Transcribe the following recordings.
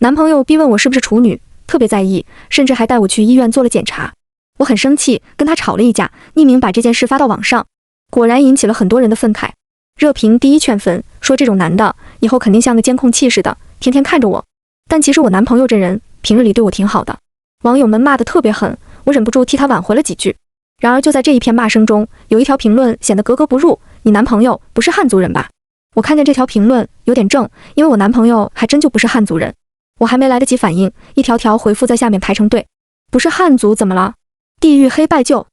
男朋友逼问我是不是处女，特别在意，甚至还带我去医院做了检查。我很生气，跟他吵了一架，匿名把这件事发到网上，果然引起了很多人的愤慨。热评第一劝分，说这种男的以后肯定像个监控器似的，天天看着我。但其实我男朋友这人平日里对我挺好的。网友们骂得特别狠，我忍不住替他挽回了几句。然而就在这一片骂声中，有一条评论显得格格不入，你男朋友不是汉族人吧？我看见这条评论有点怔，因为我男朋友还真就不是汉族人。我还没来得及反应，一条条回复在下面排成队。不是汉族怎么了？地狱黑拜就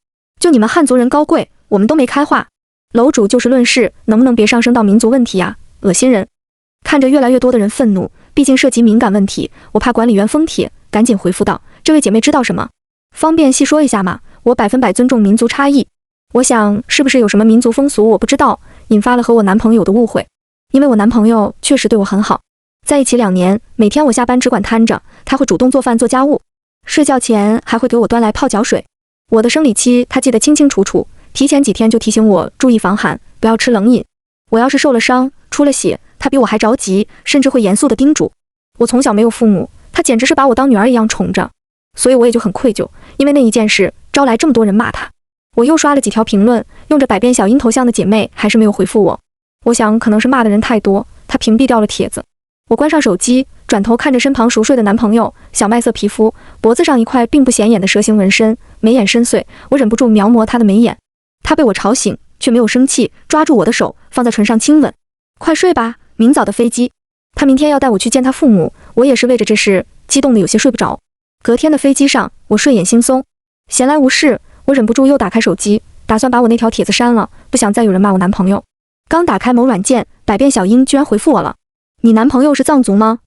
你们汉族人高贵，我们都没开化。楼主就事论事，能不能别上升到民族问题啊？恶心人！看着越来越多的人愤怒，毕竟涉及敏感问题，我怕管理员封帖，赶紧回复道：这位姐妹知道什么？方便细说一下吗？我100%尊重民族差异。我想是不是有什么民族风俗我不知道，引发了和我男朋友的误会。因为我男朋友确实对我很好，在一起2年，每天我下班只管摊着，他会主动做饭做家务，睡觉前还会给我端来泡脚水。我的生理期他记得清清楚楚，提前几天就提醒我注意防寒，不要吃冷饮。我要是受了伤出了血，他比我还着急，甚至会严肃地叮嘱。我从小没有父母，他简直是把我当女儿一样宠着，所以我也就很愧疚，因为那一件事招来这么多人骂他。我又刷了几条评论，用着百变小樱头像的姐妹还是没有回复我。我想可能是骂的人太多，他屏蔽掉了帖子。我关上手机，转头看着身旁熟睡的男朋友，小麦色皮肤，脖子上一块并不显眼的蛇形纹身，眉眼深邃，我忍不住描摹他的眉眼。他被我吵醒，却没有生气，抓住我的手放在唇上亲吻。快睡吧，明早的飞机。他明天要带我去见他父母，我也是为着这事激动的有些睡不着。隔天的飞机上，我睡眼惺忪，闲来无事，我忍不住又打开手机，打算把我那条帖子删了，不想再有人骂我男朋友。刚打开某软件，百变小樱居然回复我了：你男朋友是藏族吗？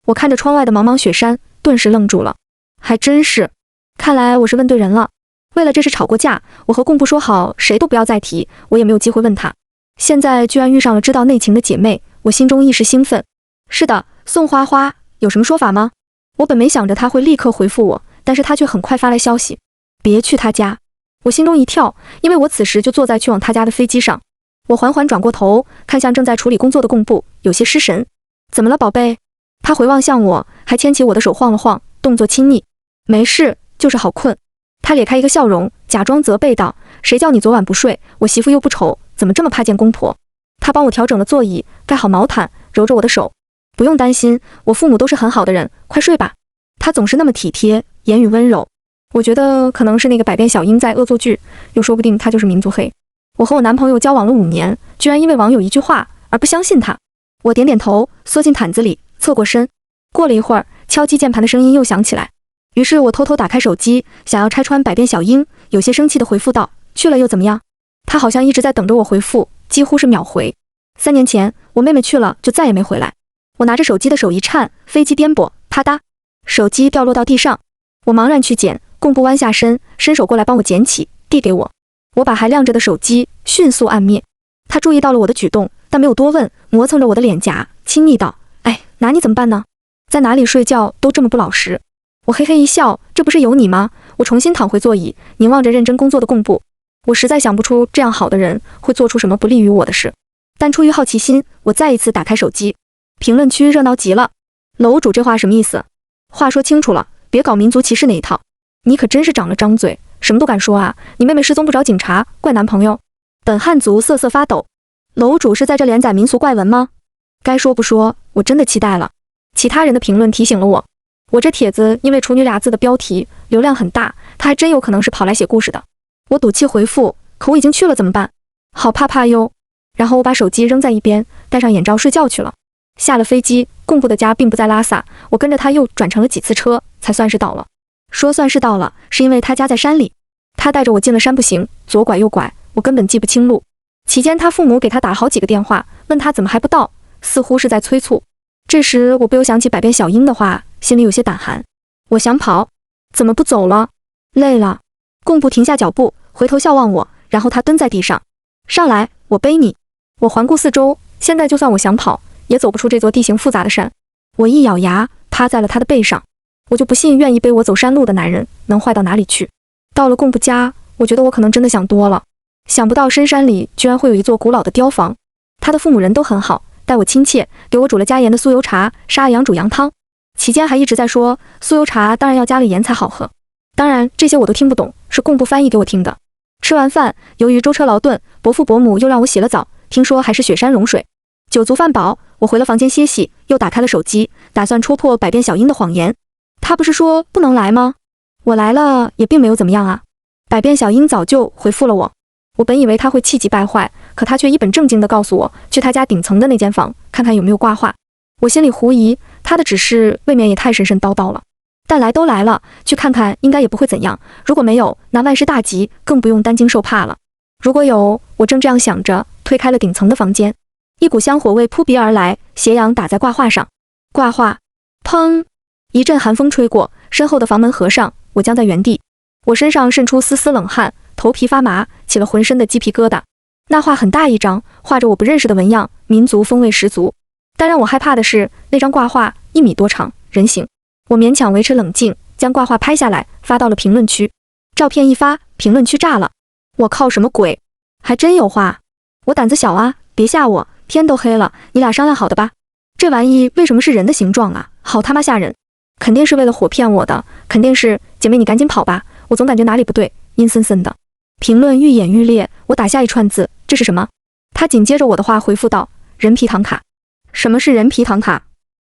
我看着窗外的茫茫雪山，顿时愣住了。还真是，看来我是问对人了。为了这事吵过架，我和贡布说好谁都不要再提，我也没有机会问他。现在居然遇上了知道内情的姐妹，我心中一时兴奋。是的，宋花花，有什么说法吗？我本没想着他会立刻回复我，但是他却很快发来消息：别去他家。我心中一跳，因为我此时就坐在去往他家的飞机上。我缓缓转过头，看向正在处理工作的贡布，有些失神。怎么了，宝贝？他回望向我，还牵起我的手晃了晃，动作亲昵。没事，就是好困。他咧开一个笑容，假装责备道：谁叫你昨晚不睡，我媳妇又不丑，怎么这么怕见公婆？他帮我调整了座椅，盖好毛毯，揉着我的手。不用担心，我父母都是很好的人，快睡吧。他总是那么体贴，言语温柔。我觉得可能是那个百变小樱在恶作剧，又说不定他就是民族黑。我和我男朋友交往了5年，居然因为网友一句话而不相信他。我点点头，缩进毯子里，侧过身。过了一会儿，敲击键盘的声音又响起来。于是我偷偷打开手机，想要拆穿百变小樱，有些生气地回复道：去了又怎么样？他好像一直在等着我回复，几乎是秒回。3年前我妹妹去了就再也没回来。我拿着手机的手一颤，飞机颠簸，啪嗒，手机掉落到地上。我茫然去捡，贡布弯下身，伸手过来帮我捡起，递给我。我把还亮着的手机迅速按灭。他注意到了我的举动，但没有多问，磨蹭着我的脸颊，亲昵道：哎，拿你怎么办呢？在哪里睡觉都这么不老实。我嘿嘿一笑，这不是有你吗？我重新躺回座椅，凝望着认真工作的贡布。我实在想不出这样好的人会做出什么不利于我的事，但出于好奇心，我再一次打开手机。评论区热闹极了。楼主这话什么意思？话说清楚了，别搞民族歧视那一套。你可真是长了张嘴，什么都敢说啊！你妹妹失踪不找警察，怪男朋友。本汉族瑟瑟发抖。楼主是在这连载民俗怪闻吗？该说不说，我真的期待了。其他人的评论提醒了我，我这帖子因为处女俩字的标题流量很大，他还真有可能是跑来写故事的。我赌气回复，可我已经去了怎么办？好怕怕哟。然后我把手机扔在一边，戴上眼罩睡觉去了。下了飞机，贡布的家并不在拉萨，我跟着他又转乘了几次车，才算是到了。说算是到了，是因为他家在山里，他带着我进了山步行，左拐右拐，我根本记不清路。期间他父母给他打了好几个电话，问他怎么还不到，似乎是在催促。这时我不由想起百变小樱的话，心里有些胆寒。我想跑，怎么不走了？累了。贡布停下脚步，回头笑望我，然后他蹲在地上，上来，我背你。我环顾四周，现在就算我想跑，也走不出这座地形复杂的山。我一咬牙，趴在了他的背上。我就不信愿意背我走山路的男人能坏到哪里去。到了贡布家，我觉得我可能真的想多了，想不到深山里居然会有一座古老的碉房。他的父母人都很好，待我亲切，给我煮了加盐的酥油茶，杀了羊煮羊汤。期间还一直在说酥油茶当然要加了盐才好喝。当然这些我都听不懂，是贡布翻译给我听的。吃完饭，由于舟车劳顿，伯父伯母又让我洗了澡，听说还是雪山融水。酒足饭饱，我回了房间歇息，又打开了手机，打算戳破百变小樱的谎言。他不是说不能来吗？我来了也并没有怎么样啊。百变小樱早就回复了我。我本以为他会气急败坏，可他却一本正经地告诉我，去他家顶层的那间房看看有没有挂画。我心里狐疑，他的指示未免也太神神叨叨了。但来都来了，去看看应该也不会怎样。如果没有，那万事大吉，更不用担惊受怕了。如果有，我正这样想着，推开了顶层的房间，一股香火味扑鼻而来，斜阳打在挂画上。挂画，砰！一阵寒风吹过，身后的房门合上，我僵在原地。我身上渗出丝丝冷汗，头皮发麻，起了浑身的鸡皮疙瘩。那画很大一张，画着我不认识的纹样，民族风味十足。但让我害怕的是，那张挂画1米多长，人形。我勉强维持冷静，将挂画拍下来，发到了评论区。照片一发，评论区炸了。我靠，什么鬼？还真有画！我胆子小啊，别吓我，天都黑了，你俩商量好的吧？这玩意为什么是人的形状啊？好他妈吓人！肯定是为了火骗我的，肯定是。姐妹你赶紧跑吧，我总感觉哪里不对，阴森森的。评论愈演愈烈，我打下一串字，这是什么？他紧接着我的话回复道：人皮唐卡。什么是人皮唐卡？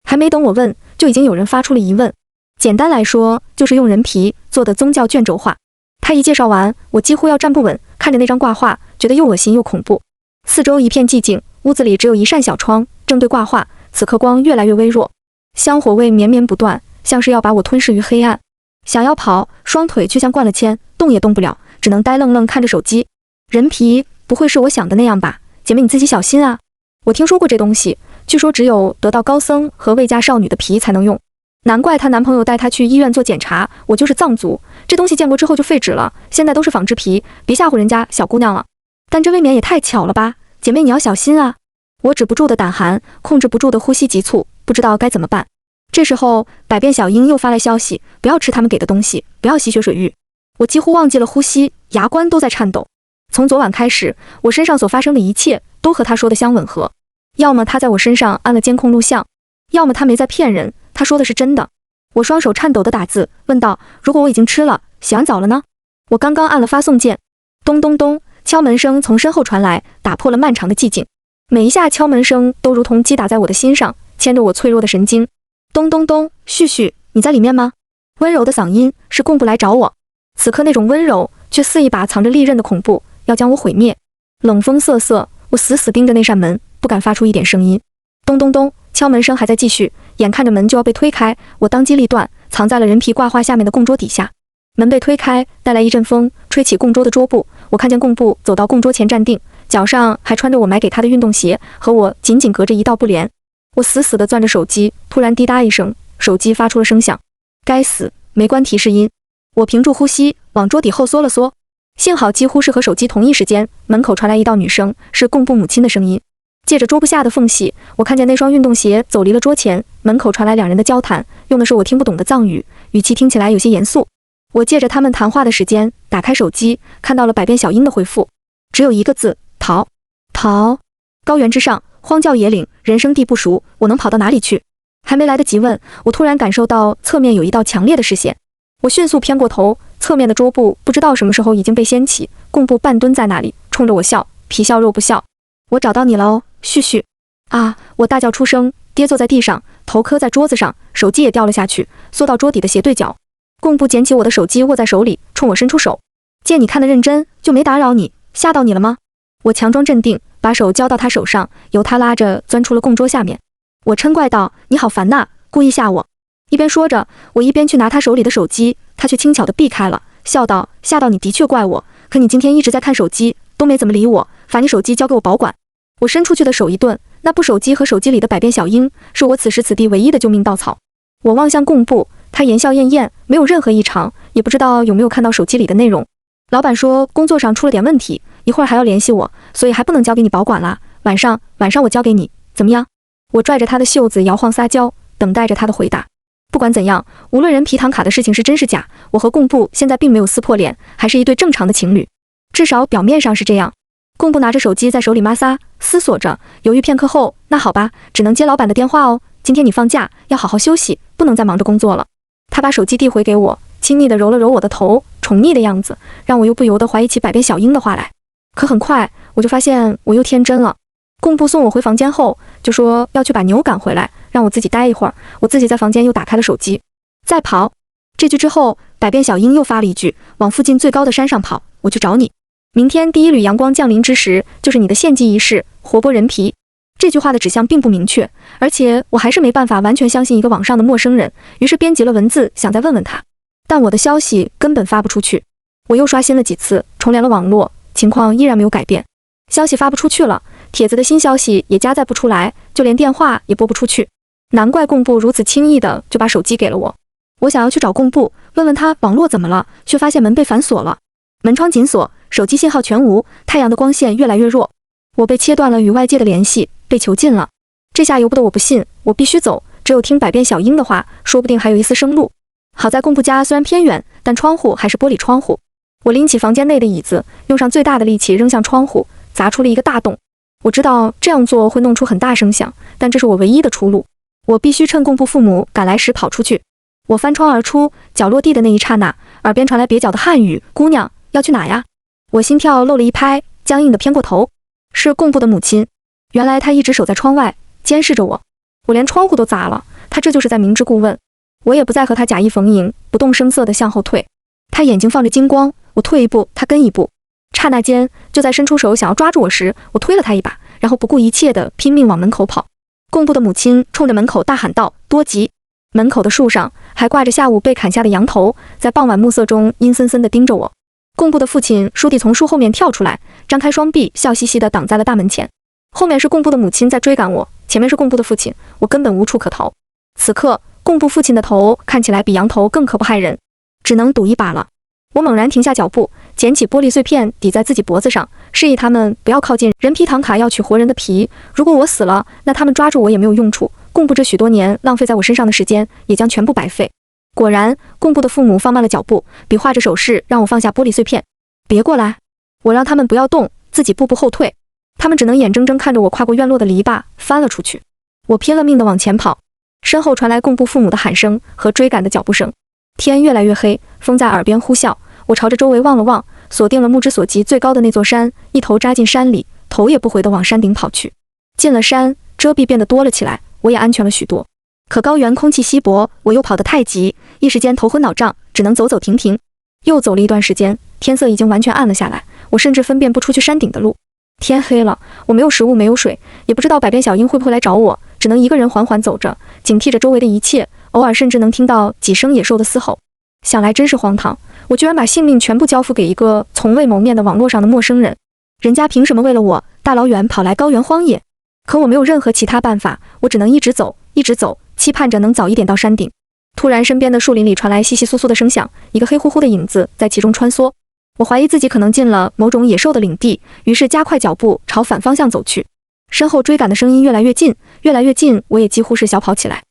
还没等我问，就已经有人发出了疑问。简单来说，就是用人皮做的宗教卷轴画。他一介绍完，我几乎要站不稳，看着那张挂画，觉得又恶心又恐怖。四周一片寂静，屋子里只有一扇小窗，正对挂画，此刻光越来越微弱，香火味绵绵不断，像是要把我吞噬于黑暗。想要跑，双腿却像灌了铅，动也动不了，只能呆愣愣看着手机。人皮不会是我想的那样吧？姐妹你自己小心啊！我听说过这东西，据说只有得到高僧和未嫁少女的皮才能用。难怪她男朋友带她去医院做检查，我就是藏族，这东西建国之后就废止了，现在都是仿制皮，别吓唬人家小姑娘了。但这未免也太巧了吧？姐妹你要小心啊！我止不住的胆寒，控制不住的呼吸急促，不知道该怎么办。这时候，百变小樱又发来消息，不要吃他们给的东西，不要吸血水浴。我几乎忘记了呼吸，牙关都在颤抖。从昨晚开始，我身上所发生的一切都和他说的相吻合。要么他在我身上安了监控录像，要么他没在骗人，他说的是真的。我双手颤抖的打字，问道：如果我已经吃了，洗完澡了呢？我刚刚按了发送键，咚咚咚，敲门声从身后传来，打破了漫长的寂静。每一下敲门声都如同击打在我的心上，牵着我脆弱的神经。咚咚咚，旭旭，你在里面吗？温柔的嗓音是贡布来找我。此刻那种温柔，却似一把藏着利刃的恐怖，要将我毁灭。冷风瑟瑟，我死死盯着那扇门，不敢发出一点声音。咚咚咚，敲门声还在继续，眼看着门就要被推开，我当机立断，藏在了人皮挂画下面的供桌底下。门被推开，带来一阵风，吹起供桌的桌布。我看见贡布走到供桌前站定，脚上还穿着我买给他的运动鞋，和我紧紧隔着一道布帘。我死死地攥着手机，突然滴答一声，手机发出了声响。该死，没关提示音。我屏住呼吸，往桌底后缩了缩。幸好几乎是和手机同一时间，门口传来一道女声，是贡布母亲的声音。借着桌布下的缝隙，我看见那双运动鞋走离了桌前，门口传来两人的交谈，用的是我听不懂的藏语，语气听起来有些严肃。我借着他们谈话的时间，打开手机，看到了百变小樱的回复，只有一个字：逃。逃。高原之上，荒郊野岭，人生地不熟，我能跑到哪里去？还没来得及问，我突然感受到侧面有一道强烈的视线。我迅速偏过头，侧面的桌布不知道什么时候已经被掀起，贡布半蹲在那里，冲着我笑，皮笑肉不笑。我找到你了哦，旭旭！啊！我大叫出声，跌坐在地上，头磕在桌子上，手机也掉了下去，缩到桌底的斜对角。贡布捡起我的手机握在手里，冲我伸出手。见你看得认真，就没打扰你，吓到你了吗？我强装镇定，把手交到他手上，由他拉着钻出了供桌下面。我嗔怪道：你好烦呐，故意吓我。一边说着，我一边去拿他手里的手机，他却轻巧地避开了，笑道：吓到你的确怪我，可你今天一直在看手机，都没怎么理我，罚你手机交给我保管。我伸出去的手一顿，那部手机和手机里的百变小樱，是我此时此地唯一的救命稻草。我望向贡布，他言笑晏晏，没有任何异常，也不知道有没有看到手机里的内容。老板说工作上出了点问题，一会儿还要联系我，所以还不能交给你保管啦。晚上我交给你，怎么样？我拽着他的袖子摇晃撒娇，等待着他的回答。不管怎样，无论人皮唐卡的事情是真是假，我和贡布现在并没有撕破脸，还是一对正常的情侣，至少表面上是这样。贡布拿着手机在手里摩挲，思索着，犹豫片刻后，那好吧，只能接老板的电话哦，今天你放假，要好好休息，不能再忙着工作了。他把手机递回给我，亲昵地揉了揉我的头，宠溺的样子，让我又不由得怀疑起百变小樱的话来。可很快，我就发现我又天真了。贡布送我回房间后，就说要去把牛赶回来，让我自己待一会儿。我自己在房间又打开了手机，再跑。这句之后，百变小樱又发了一句：往附近最高的山上跑，我去找你。明天第一缕阳光降临之时，就是你的献祭仪式，活剥人皮。这句话的指向并不明确，而且我还是没办法完全相信一个网上的陌生人，于是编辑了文字，想再问问他。但我的消息根本发不出去。我又刷新了几次，重连了网络，情况依然没有改变。消息发不出去了，帖子的新消息也加载不出来，就连电话也拨不出去。难怪贡布如此轻易的就把手机给了我。我想要去找贡布，问问他网络怎么了，却发现门被反锁了，门窗紧锁，手机信号全无，太阳的光线越来越弱。我被切断了与外界的联系，被囚禁了。这下由不得我不信，我必须走，只有听百变小樱的话，说不定还有一丝生路。好在贡布家虽然偏远，但窗户还是玻璃窗户。我拎起房间内的椅子，用上最大的力气扔向窗户，砸出了一个大洞。我知道这样做会弄出很大声响，但这是我唯一的出路。我必须趁贡布父母赶来时跑出去。我翻窗而出，脚落地的那一刹那，耳边传来蹩脚的汉语：姑娘，要去哪呀？我心跳漏了一拍，僵硬地偏过头。是贡布的母亲。原来她一直守在窗外，监视着我。我连窗户都砸了，她这就是在明知故问。我也不再和她假意逢迎，不动声色地向后退。她眼睛放着金光，我退一步，她跟一步。刹那间，就在伸出手想要抓住我时，我推了她一把，然后不顾一切地拼命往门口跑。贡布的母亲冲着门口大喊道：多吉！门口的树上还挂着下午被砍下的羊头，在傍晚暮色中阴森森地盯着我。贡布的父亲舒弟从树后面跳出来，张开双臂，笑嘻嘻地挡在了大门前。后面是贡布的母亲在追赶我，前面是贡布的父亲，我根本无处可逃。此刻，贡布父亲的头看起来比羊头更可不害人，只能赌一把了。我猛然停下脚步，捡起玻璃碎片抵在自己脖子上，示意他们不要靠近。人皮唐卡要取活人的皮，如果我死了，那他们抓住我也没有用处。贡布这许多年浪费在我身上的时间也将全部白费。果然，贡布的父母放慢了脚步，比划着手势让我放下玻璃碎片。别过来！我让他们不要动，自己步步后退。他们只能眼睁睁看着我跨过院落的篱笆，翻了出去。我拼了命地往前跑，身后传来贡布父母的喊声和追赶的脚步声。天越来越黑，风在耳边呼啸。我朝着周围望了望，锁定了目之所及最高的那座山，一头扎进山里，头也不回地往山顶跑去。进了山，遮蔽变得多了起来，我也安全了许多。可高原空气稀薄，我又跑得太急，一时间头昏脑胀，只能走走停停。又走了一段时间，天色已经完全暗了下来，我甚至分辨不出去山顶的路。天黑了，我没有食物，没有水，也不知道百变小樱会不会来找我，只能一个人缓缓走着，警惕着周围的一切，偶尔甚至能听到几声野兽的嘶吼。想来真是荒唐，我居然把性命全部交付给一个从未谋面的网络上的陌生人，人家凭什么为了我大老远跑来高原荒野？可我没有任何其他办法，我只能一直走，一直走，期盼着能早一点到山顶。突然，身边的树林里传来窸窸窣窣的声响，一个黑乎乎的影子在其中穿梭。我怀疑自己可能进了某种野兽的领地，于是加快脚步朝反方向走去。身后追赶的声音越来越近，越来越近，我也几乎是小跑起来。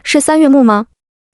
是三月木吗？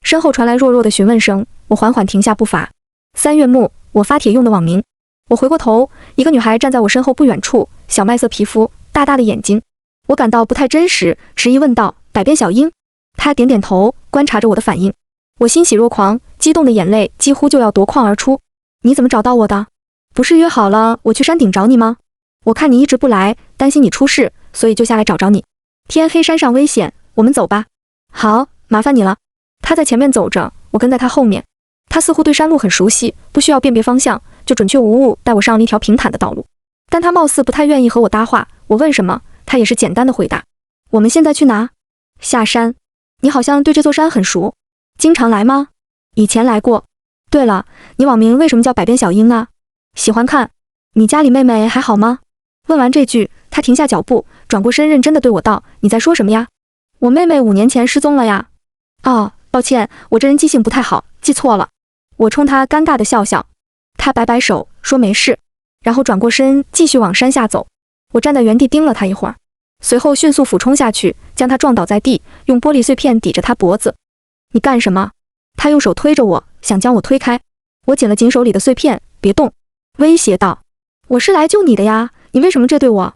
身后传来弱弱的询问声，我缓缓停下步伐。三月木，我发帖用的网名。我回过头，一个女孩站在我身后不远处，小麦色皮肤，大大的眼睛。我感到不太真实，迟疑问道：百变小樱？她点点头，观察着我的反应。我欣喜若狂，激动的眼泪几乎就要夺眶而出。你怎么找到我的？不是约好了我去山顶找你吗？我看你一直不来，担心你出事，所以就下来找找你。天黑山上危险，我们走吧。好，麻烦你了。他在前面走着，我跟在他后面。他似乎对山路很熟悉，不需要辨别方向，就准确无误带我上了一条平坦的道路。但他貌似不太愿意和我搭话，我问什么，他也是简单的回答。我们现在去哪？下山。你好像对这座山很熟，经常来吗？以前来过。对了，你网名为什么叫百变小樱啊？喜欢看。你家里妹妹还好吗？问完这句，他停下脚步，转过身认真地对我道：你在说什么呀？我妹妹5年前失踪了呀。哦，抱歉，我这人记性不太好，记错了。我冲他尴尬地笑笑，他摆摆手说没事，然后转过身继续往山下走。我站在原地盯了他一会儿，随后迅速俯冲下去，将他撞倒在地，用玻璃碎片抵着他脖子。你干什么？他用手推着我，想将我推开。我紧了紧手里的碎片，别动，威胁道：我是来救你的呀，你为什么这对我？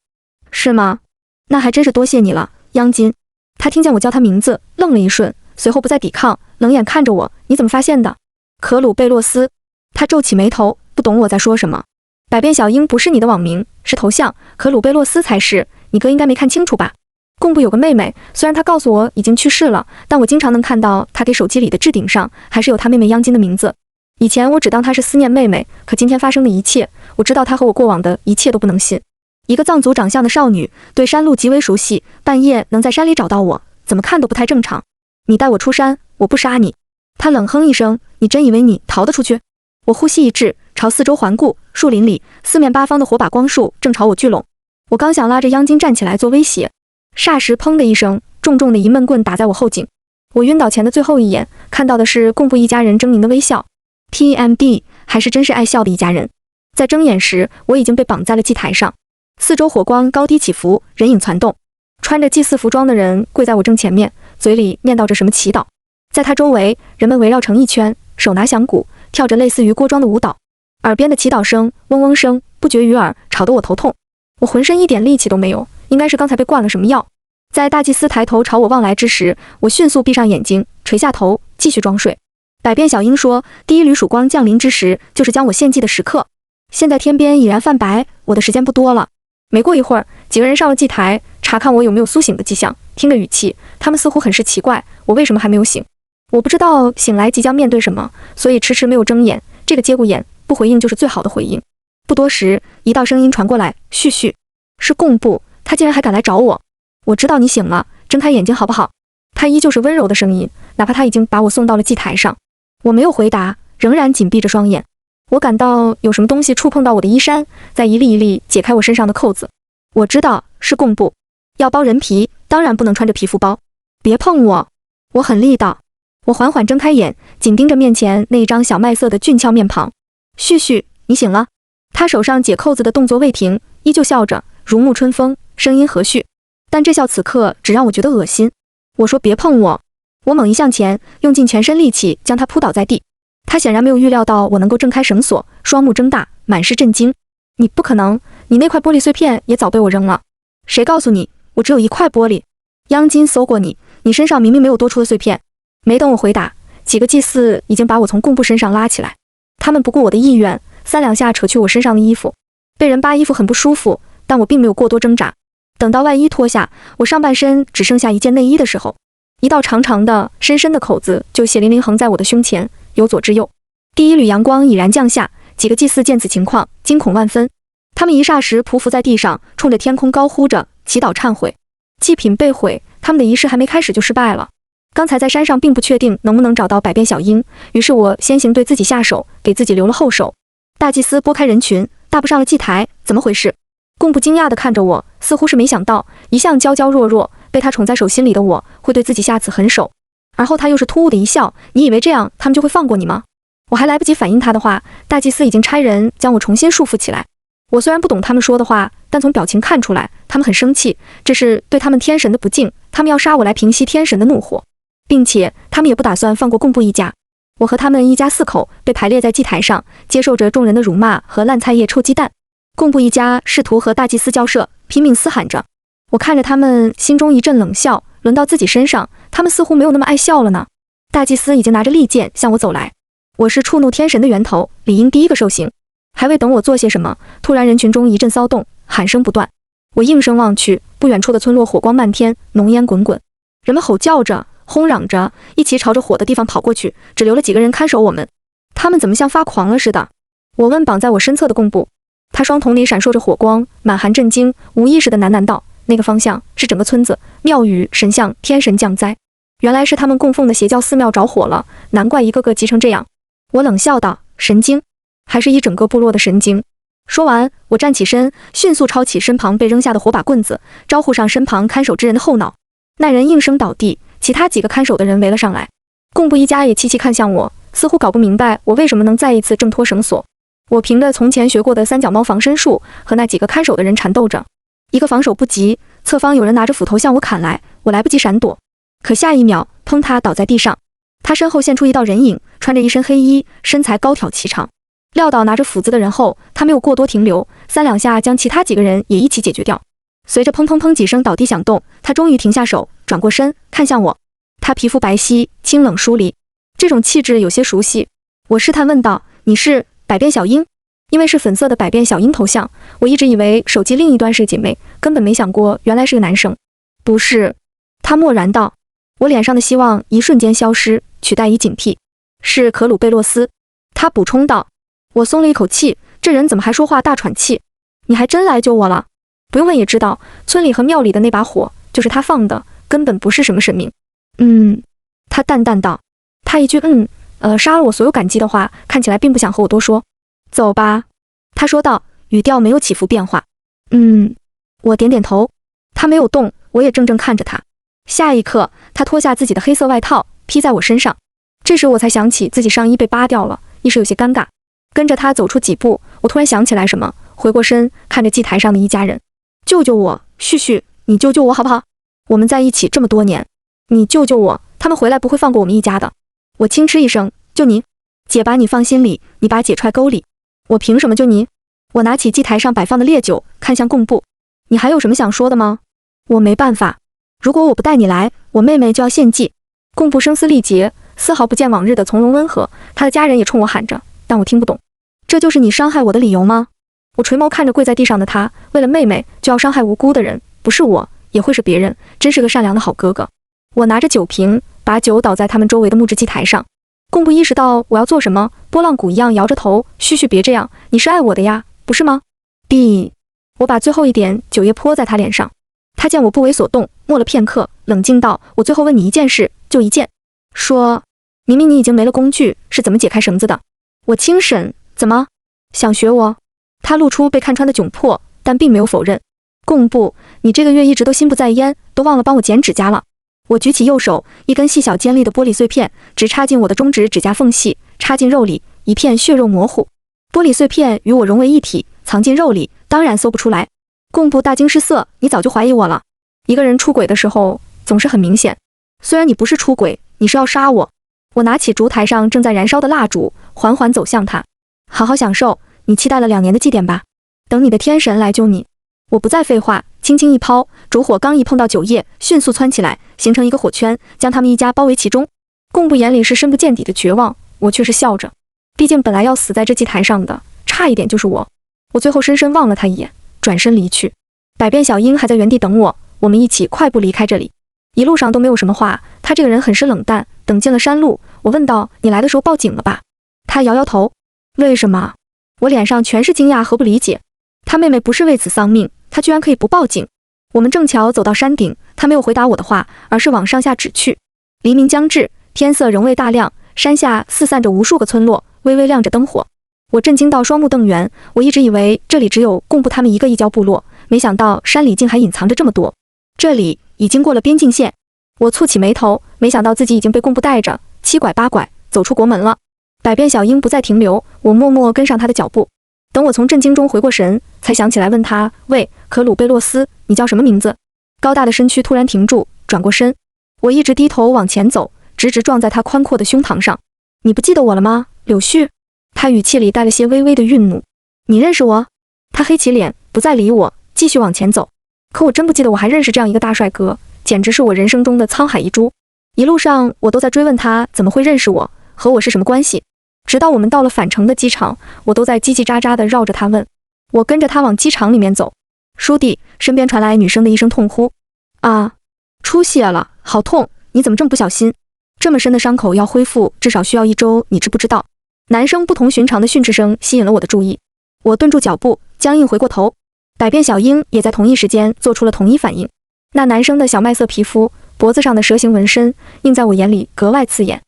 是吗？那还真是多谢你了，央金。他听见我叫他名字，愣了一瞬，随后不再抵抗，冷眼看着我：“你怎么发现的？”可鲁贝洛斯。他皱起眉头，不懂我在说什么。百变小樱不是你的网名，是头像，可鲁贝洛斯才是。你哥应该没看清楚吧？贡布有个妹妹，虽然她告诉我已经去世了，但我经常能看到她给手机里的置顶上还是有她妹妹央金的名字。以前我只当她是思念妹妹，可今天发生的一切，我知道她和我过往的一切都不能信。一个藏族长相的少女，对山路极为熟悉，半夜能在山里找到我，怎么看都不太正常。你带我出山，我不杀你。他冷哼一声，你真以为你逃得出去？我呼吸一滞，朝四周环顾，树林里四面八方的火把光束正朝我聚拢。我刚想拉着央金站起来做威胁，霎时砰的一声，重重的一闷棍打在我后颈。我晕倒前的最后一眼，看到的是贡布一家人狰狞的微笑。TMD， 还是真是爱笑的一家人。在睁眼时，我已经被绑在了祭台上，四周火光高低起伏，人影攒动。穿着祭祀服装的人跪在我正前面，嘴里念叨着什么祈祷。在他周围，人们围绕成一圈，手拿响鼓，跳着类似于锅庄的舞蹈。耳边的祈祷声、嗡嗡声不绝于耳，吵得我头痛。我浑身一点力气都没有，应该是刚才被灌了什么药。在大祭司抬头朝我望来之时，我迅速闭上眼睛，垂下头，继续装睡。百变小樱说，第一缕曙光降临之时，就是将我献祭的时刻。现在天边已然泛白，我的时间不多了。没过一会儿，几个人上了祭台，查看我有没有苏醒的迹象。听着语气，他们似乎很是奇怪，我为什么还没有醒？我不知道醒来即将面对什么，所以迟迟没有睁眼。这个节骨眼，不回应就是最好的回应。不多时，一道声音传过来，絮絮，是贡布，他竟然还敢来找我。我知道你醒了，睁开眼睛好不好？他依旧是温柔的声音，哪怕他已经把我送到了祭台上。我没有回答，仍然紧闭着双眼。我感到有什么东西触碰到我的衣衫，在一粒一粒解开我身上的扣子。我知道是贡布，要剥人皮，当然不能穿着皮肤包。别碰我！我很力道。我缓缓睁开眼，紧盯着面前那一张小麦色的俊俏面庞。絮絮，你醒了。他手上解扣子的动作未停，依旧笑着，如沐春风，声音和煦。但这笑此刻只让我觉得恶心。我说别碰我。我猛一向前，用尽全身力气将他扑倒在地。他显然没有预料到我能够挣开绳索，双目睁大，满是震惊。你不可能，你那块玻璃碎片也早被我扔了。谁告诉你，我只有一块玻璃？央金搜过你，你身上明明没有多出的碎片。没等我回答，几个祭司已经把我从贡布身上拉起来。他们不顾我的意愿，三两下扯去我身上的衣服。被人扒衣服很不舒服，但我并没有过多挣扎。等到外衣脱下，我上半身只剩下一件内衣的时候，一道长长的、深深的口子就血淋淋横在我的胸前，由左至右。第一缕阳光已然降下，几个祭司见此情况，惊恐万分。他们一霎时匍匐在地上，冲着天空高呼着，祈祷忏悔。祭品被毁，他们的仪式还没开始就失败了。刚才在山上并不确定能不能找到百变小樱，于是我先行对自己下手，给自己留了后手。大祭司拨开人群，大步上了祭台。怎么回事？贡布惊讶地看着我，似乎是没想到一向娇娇弱弱，被他宠在手心里的我会对自己下此狠手。而后他又是突兀的一笑，你以为这样他们就会放过你吗？我还来不及反应他的话，大祭司已经差人将我重新束缚起来。我虽然不懂他们说的话，但从表情看出来他们很生气，这是对他们天神的不敬，他们要杀我来平息天神的怒火，并且他们也不打算放过贡布一家。我和他们一家4口被排列在祭台上，接受着众人的辱骂和烂菜叶臭鸡蛋。贡布一家试图和大祭司交涉，拼命嘶喊着。我看着他们，心中一阵冷笑。轮到自己身上，他们似乎没有那么爱笑了呢。大祭司已经拿着利剑向我走来。我是触怒天神的源头，理应第一个受刑。还未等我做些什么，突然人群中一阵骚动，喊声不断。我应声望去，不远处的村落火光漫天，浓烟滚滚，人们吼叫着，轰嚷着，一起朝着火的地方跑过去，只留了几个人看守我们。他们怎么像发狂了似的？我问绑在我身侧的贡布，他双瞳里闪烁着火光，满含震惊，无意识地喃喃道：那个方向是整个村子，庙宇、神像、天神降灾。原来是他们供奉的邪教寺庙着火了，难怪一个个急成这样。我冷笑道：神经，还是一整个部落的神经。说完，我站起身，迅速抄起身旁被扔下的火把棍子，招呼上身旁看守之人的后脑。那人应声倒地，其他几个看守的人围了上来。贡布一家也齐齐看向我，似乎搞不明白我为什么能再一次挣脱绳索。我凭着从前学过的三脚猫防身术，和那几个看守的人缠斗着。一个防守不及，侧方有人拿着斧头向我砍来，我来不及闪躲，可下一秒，砰，他倒在地上。他身后现出一道人影，穿着一身黑衣，身材高挑颀长。撂倒拿着斧子的人后，他没有过多停留，三两下将其他几个人也一起解决掉。随着砰砰砰几声倒地响动，他终于停下手，转过身看向我。他皮肤白皙，清冷疏离，这种气质有些熟悉。我试探问道：“你是百变小樱？”因为是粉色的百变小樱头像，我一直以为手机另一端是个姐妹，根本没想过原来是个男生。不是，他默然道。我脸上的希望一瞬间消失，取代以警惕。是可鲁贝洛斯，他补充道。我松了一口气，这人怎么还说话大喘气？你还真来救我了。不用问也知道，村里和庙里的那把火就是他放的，根本不是什么神明。他淡淡道。他一句杀了我所有感激的话，看起来并不想和我多说。走吧，他说道，语调没有起伏变化。我点点头。他没有动，我也怔怔看着他。下一刻，他脱下自己的黑色外套，披在我身上。这时我才想起自己上衣被扒掉了，一时有些尴尬。跟着他走出几步，我突然想起来什么，回过身看着祭台上的一家人。救救我，旭旭，你救救我好不好？我们在一起这么多年，你救救我，他们回来不会放过我们一家的。我轻嗤一声，救你？姐把你放心里，你把姐踹沟里，我凭什么救你？我拿起祭台上摆放的烈酒，看向贡布。你还有什么想说的吗？我没办法，如果我不带你来，我妹妹就要献祭。贡布声嘶力竭，丝毫不见往日的从容温和，他的家人也冲我喊着，但我听不懂。这就是你伤害我的理由吗？我垂眸看着跪在地上的他，为了妹妹就要伤害无辜的人，不是我也会是别人，真是个善良的好哥哥。我拿着酒瓶，把酒倒在他们周围的木质祭台上。贡布意识到我要做什么，拨浪鼓一样摇着头，旭旭别这样，你是爱我的呀，不是吗？我把最后一点酒液泼在他脸上。他见我不为所动，默了片刻，冷静道，我最后问你一件事，就一件。说，明明你已经没了工具，是怎么解开绳子的？我轻审，怎么？想学我？他露出被看穿的窘迫，但并没有否认。贡布，你这个月一直都心不在焉，都忘了帮我剪指甲了。我举起右手，一根细小尖利的玻璃碎片直插进我的中指指甲缝隙，插进肉里，一片血肉模糊。玻璃碎片与我融为一体，藏进肉里，当然搜不出来。贡布大惊失色，你早就怀疑我了。一个人出轨的时候总是很明显，虽然你不是出轨，你是要杀我。我拿起烛台上正在燃烧的蜡烛，缓缓走向他。好好享受你期待了2年的祭典吧，等你的天神来救你。我不再废话，轻轻一抛，烛火刚一碰到酒液，迅速蹿起来，形成一个火圈，将他们一家包围其中。贡布眼里是深不见底的绝望，我却是笑着。毕竟本来要死在这祭台上的，差一点就是我。我最后深深望了他一眼，转身离去。百变小樱还在原地等我，我们一起快步离开这里。一路上都没有什么话，他这个人很是冷淡。等进了山路，我问道，你来的时候报警了吧？他摇摇头。为什么？我脸上全是惊讶和不理解。他妹妹不是为此丧命，他居然可以不报警。我们正巧走到山顶，他没有回答我的话，而是往上下指去。黎明将至，天色仍未大亮，山下四散着无数个村落，微微亮着灯火。我震惊到双目瞪圆，我一直以为这里只有贡布他们一个异教部落，没想到山里竟还隐藏着这么多。这里已经过了边境线。我蹙起眉头，没想到自己已经被贡布带着七拐八拐走出国门了。百变小樱不再停留，我默默跟上他的脚步。等我从震惊中回过神，才想起来问他，喂，可鲁贝洛斯，你叫什么名字？高大的身躯突然停住，转过身。我一直低头往前走，直直撞在他宽阔的胸膛上。你不记得我了吗，柳絮？他语气里带了些微微的愠怒。你认识我？他黑起脸，不再理我，继续往前走。可我真不记得我还认识这样一个大帅哥，简直是我人生中的沧海一珠。一路上我都在追问他怎么会认识我，和我是什么关系。直到我们到了返程的机场，我都在叽叽喳喳地绕着他问。我跟着他往机场里面走。叔弟，身边传来女生的一声痛呼。啊，出血了，好痛，你怎么这么不小心？这么深的伤口要恢复至少需要1周，你知不知道？男生不同寻常的训斥声吸引了我的注意。我顿住脚步，僵硬回过头。百变小樱也在同一时间做出了同一反应。那男生的小麦色皮肤，脖子上的蛇形纹身，映在我眼里格外刺眼。